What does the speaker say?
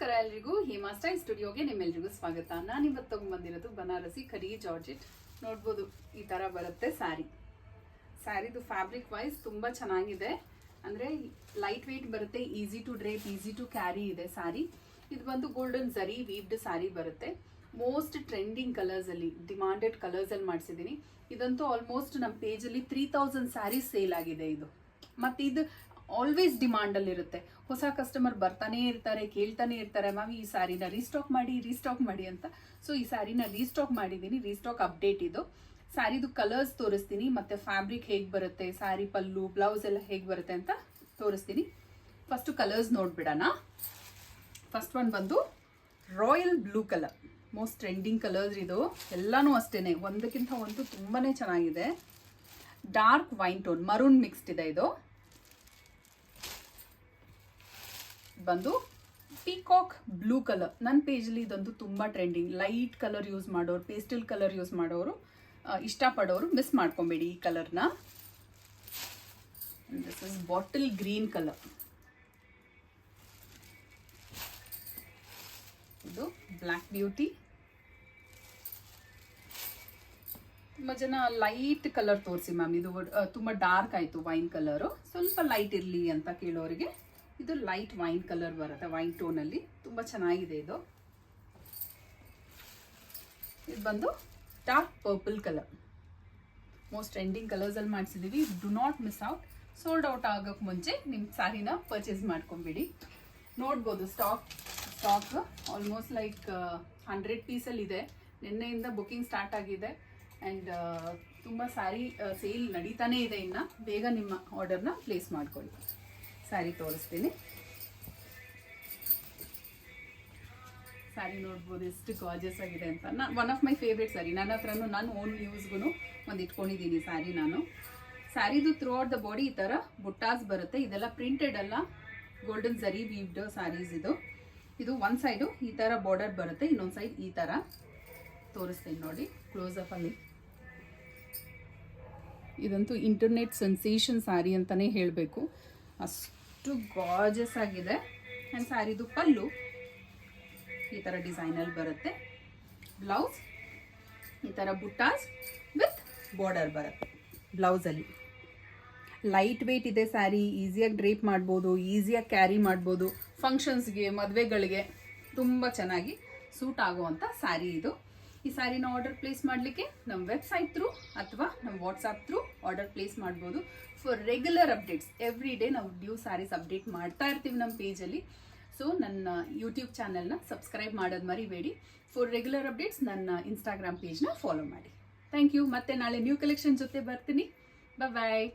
ನಮಸ್ಕಾರ ಎಲ್ರಿಗೂ ಹೇಮಾ ಸ್ಟೈಲ್ ಸ್ಟುಡಿಯೋಗೆ ನಿಮ್ಮೆಲ್ರಿಗೂ ಸ್ವಾಗತ. ನಾನು ಇವತ್ತು ತಗೊಂಡ್ಬಂದಿರೋದು ಬನಾರಸಿ ಖರೀ ಜಾರ್ಜೆಟ್. ನೋಡ್ಬೋದು ಈ ತರ ಬರುತ್ತೆ ಸ್ಯಾರಿದು ಫ್ಯಾಬ್ರಿಕ್ ವೈಸ್ ತುಂಬಾ ಚೆನ್ನಾಗಿದೆ. ಅಂದ್ರೆ ಲೈಟ್ ವೇಟ್ ಬರುತ್ತೆ, easy to drape, easy to carry ಇದೆ ಸ್ಯಾರಿ. ಇದು ಬಂದು ಗೋಲ್ಡನ್ ಜರಿ ವೀವ್ಡ್ ಸ್ಯಾರಿ ಬರುತ್ತೆ. ಮೋಸ್ಟ್ ಟ್ರೆಂಡಿಂಗ್ ಕಲರ್ಸ್ ಅಲ್ಲಿ, ಡಿಮಾಂಡೆಡ್ ಕಲರ್ಸ್ ಅಲ್ಲಿ ಮಾಡಿಸಿದೀನಿ. ಇದಂತೂ ಆಲ್ಮೋಸ್ಟ್ ನಮ್ಮ ಪೇಜ್ ಅಲ್ಲಿ 3000 ಸ್ಯಾರೀಸ್ ಸೇಲ್ ಆಗಿದೆ ಇದು. ಮತ್ತೆ ಇದು ಆಲ್ವೇಸ್ ಡಿಮಾಂಡ್ ಅಲ್ಲಿ ಇರುತ್ತೆ. ಹೊಸ ಕಸ್ಟಮರ್ ಬರ್ತಾನೆ ಇರ್ತಾರೆ, ಕೇಳ್ತಾನೆ ಇರ್ತಾರೆ, ಮ್ಯಾಮ್ ಈ ಸ್ಯಾರಿನ ರೀಸ್ಟಾಕ್ ಮಾಡಿ ಅಂತ. ಸೊ ಈ ಸ್ಯಾರಿನ ರೀಸ್ಟಾಕ್ ಮಾಡಿದ್ದೀನಿ, ರೀಸ್ಟಾಕ್ ಅಪ್ಡೇಟ್ ಇದು. ಸ್ಯಾರಿದು ಕಲರ್ಸ್ ತೋರಿಸ್ತೀನಿ, ಮತ್ತೆ ಫ್ಯಾಬ್ರಿಕ್ ಹೇಗೆ ಬರುತ್ತೆ, ಸ್ಯಾರಿ ಪಲ್ಲು ಬ್ಲೌಸ್ ಎಲ್ಲ ಹೇಗೆ ಬರುತ್ತೆ ಅಂತ ತೋರಿಸ್ತೀನಿ. ಫಸ್ಟ್ ಕಲರ್ಸ್ ನೋಡ್ಬಿಡೋಣ. ಫಸ್ಟ್ ಒನ್ ಬಂದು royal blue colour, most trending colours ಇದು. ಎಲ್ಲಾನು ಅಷ್ಟೇನೆ, ಒಂದಕ್ಕಿಂತ ಒಂದು ತುಂಬಾನೇ ಚೆನ್ನಾಗಿದೆ. Dark wine tone, maroon mixed ಇದೆ ಇದು. ಬಂದು ಪೀಕಾಕ್ ಬ್ಲೂ ಕಲರ್, ನನ್ನ ಪೇಜಲ್ಲಿ ಇದಂತೂ ತುಂಬ ಟ್ರೆಂಡಿಂಗ್. ಲೈಟ್ ಕಲರ್ ಯೂಸ್ ಮಾಡೋರು, ಪೇಸ್ಟಲ್ ಕಲರ್ ಯೂಸ್ ಮಾಡೋರು, ಇಷ್ಟಪಡೋರು ಮಿಸ್ ಮಾಡ್ಕೊಬೇಡಿ ಈ ಕಲರ್ನ. This is bottle green colour. ಇದು ಬ್ಲ್ಯಾಕ್ ಬ್ಯೂಟಿ. ತುಂಬ ಜನ ಲೈಟ್ ಕಲರ್ ತೋರಿಸಿ ಮ್ಯಾಮ್, ಇದು ತುಂಬ ಡಾರ್ಕ್ ಆಯಿತು ವೈನ್ ಕಲರು, ಸ್ವಲ್ಪ ಲೈಟ್ ಇರಲಿ ಅಂತ ಕೇಳೋರಿಗೆ ಇದು ಲೈಟ್ ವೈನ್ ಕಲರ್ ಬರುತ್ತೆ, ವೈನ್ ಟೋನ್ ಅಲ್ಲಿ. ತುಂಬಾ ಚೆನ್ನಾಗಿದೆ ಇದು. ಇದು ಬಂದು dark purple colour, most trending colours ಅಲ್ಲಿ ಮಾಡಿಸಿದೀವಿ. Do not miss out. Sold out ಆಗೋಕ್ಕೆ ಮುಂಚೆ ನಿಮ್ಮ ಸ್ಯಾರಿನ ಪರ್ಚೇಸ್ ಮಾಡ್ಕೊಂಬಿಡಿ. ನೋಡ್ಬೋದು ಸ್ಟಾಕ್ ಆಲ್ಮೋಸ್ಟ್ ಲೈಕ್ 100 ಪೀಸಲ್ಲಿ ಇದೆ. ನಿನ್ನೆಯಿಂದ ಬುಕಿಂಗ್ ಸ್ಟಾರ್ಟ್ ಆಗಿದೆ ಆ್ಯಂಡ್ ತುಂಬ ಸ್ಯಾರಿ ಸೇಲ್ ನಡೀತಾನೆ ಇದೆ. ಇನ್ನು ಬೇಗ ನಿಮ್ಮ ಆರ್ಡರ್ನ ಪ್ಲೇಸ್ ಮಾಡ್ಕೊಳ್ಳಿ. ಸ್ಯಾರಿ ತೋರಿಸ್ತೀನಿ. ಸ್ಯಾರಿ ನೋಡ್ಬೋದು ಎಷ್ಟು ಗಾರ್ಜಸ್ ಆಗಿದೆ ಅಂತ. One of my favourite sari. ನನ್ನ ಹತ್ರನೂ ನಾನು ಓನ್ ಯೂಸ್ಗೂ ಒಂದು ಇಟ್ಕೊಂಡಿದ್ದೀನಿ ಸ್ಯಾರಿ ನಾನು. ಸ್ಯಾರಿದು ಥ್ರೂ ಔಟ್ ದ ಬಾಡಿ ಈ ಥರ ಬುಟ್ಟಾಸ್ ಬರುತ್ತೆ. ಇದೆಲ್ಲ ಪ್ರಿಂಟೆಡ್ ಅಲ್ಲ, ಗೋಲ್ಡನ್ ಜರಿ ವೀವ್ಡ್ ಸ್ಯಾರೀಸ್ ಇದು. ಇದು ಒಂದು ಸೈಡು ಈ ಥರ ಬಾರ್ಡರ್ ಬರುತ್ತೆ, ಇನ್ನೊಂದು ಸೈಡ್ ಈ ಥರ. ತೋರಿಸ್ತೀನಿ ನೋಡಿ ಕ್ಲೋಸಪ್ ಅಲ್ಲಿ. ಇದಂತೂ ಇಂಟರ್ನೆಟ್ ಸೆನ್ಸೇಷನ್ ಸ್ಯಾರಿ ಅಂತಲೇ ಹೇಳಬೇಕು, ಅಷ್ಟು ಗಾರ್ಜಸ್ ಆಗಿದೆ. ಆ್ಯಂಡ್ ಸ್ಯಾರಿದು ಪಲ್ಲು ಈ ಥರ ಡಿಸೈನಲ್ಲಿ ಬರುತ್ತೆ. ಬ್ಲೌಸ್ ಈ ಥರ ಬುಟ್ಟಾಸ್ ವಿತ್ ಬಾರ್ಡರ್ ಬರುತ್ತೆ ಬ್ಲೌಸಲ್ಲಿ. ಲೈಟ್ ವೇಟ್ ಇದೆ ಸ್ಯಾರಿ, ಈಸಿಯಾಗಿ ಡ್ರೇಪ್ ಮಾಡ್ಬೋದು, ಈಸಿಯಾಗಿ ಕ್ಯಾರಿ ಮಾಡ್ಬೋದು. ಫಂಕ್ಷನ್ಸ್ಗೆ, ಮದುವೆಗಳಿಗೆ ತುಂಬ ಚೆನ್ನಾಗಿ ಸೂಟ್ ಆಗುವಂಥ ಸ್ಯಾರಿ ಇದು. ಈ ಸ್ಯಾರಿನ ಆರ್ಡರ್ ಪ್ಲೇಸ್ ಮಾಡಲಿಕ್ಕೆ ನಮ್ಮ ವೆಬ್ಸೈಟ್ ಥ್ರೂ ಅಥವಾ ನಮ್ಮ ವಾಟ್ಸಾಪ್ ಥ್ರೂ ಆರ್ಡರ್ ಪ್ಲೇಸ್ ಮಾಡ್ಬೋದು. For regular updates every day ನಾವು ನ್ಯೂ ಸ್ಯಾರೀಸ್ ಅಪ್ಡೇಟ್ ಮಾಡ್ತಾ ಇರ್ತೀವಿ ನಮ್ಮ ಪೇಜಲ್ಲಿ. ಸೊ ನನ್ನ ಯೂಟ್ಯೂಬ್ ಚಾನಲ್ನ ಸಬ್ಸ್ಕ್ರೈಬ್ ಮಾಡೋದು ಮರಿಬೇಡಿ. ಫಾರ್ ರೆಗ್ಯುಲರ್ ಅಪ್ಡೇಟ್ಸ್ ನನ್ನ ಇನ್ಸ್ಟಾಗ್ರಾಮ್ ಪೇಜ್ನ ಫಾಲೋ ಮಾಡಿ. Thank you. ಮತ್ತೆ ನಾಳೆ ನ್ಯೂ ಕಲೆಕ್ಷನ್ ಜೊತೆ ಬರ್ತೀನಿ. ಬಾಯ್.